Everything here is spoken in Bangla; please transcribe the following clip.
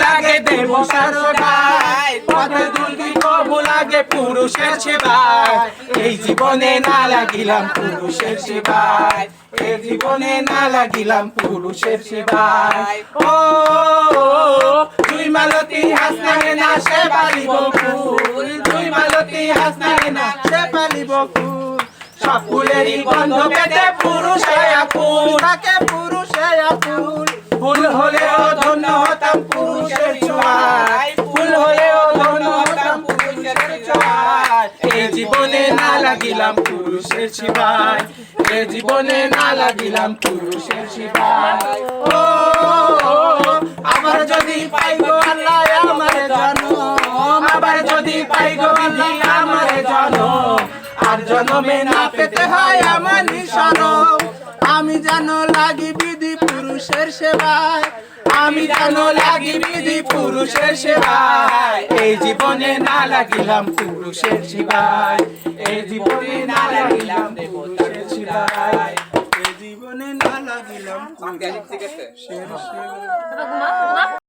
লাগে দেব সারগায় পথে দুলবি কবু লাগে পুরুষের সেবায় এই জীবনে না লাগিলাম পুরুষের সেবায় এই জীবনে না লাগিলাম পুরুষের সেবায় ও তুই মালতী হাসনাগে না সে পালিব ফুল তুই মালতী হাসনাগে না সে পালিব ফুল সব ফুলেরই গন্ধ পেতে পুরুষে আকুল থাকে পুরুষে আকুল ফুল হলেও ধন্য হতাম পুরুষের ছোঁয়ায় ফুল হলেও ধন্য হতাম পুরুষের ছোঁয়ায় এই জীবনে না লাগিলাম পুরুষের সেবায় এই জীবনে না লাগিলাম পুরুষের সেবায় ও আবার যদি পাই গো আল্লাহ আমারে জানো আবার যদি পাই গো বিধি আমারে জানো আর জন্মে না পেতে হয় আমার নিশানো আমি জানো লাগি বিধি পুরুষের সেবায় আমি জানো লাগি বিধি পুরুষের সেবায় এই জীবনে না লাগিলাম পুরুষের সেবায় এই জীবনে না লাগিলাম পুরুষের সেবায় এই জীবনে না লাগিলাম পুরুষের সেবায়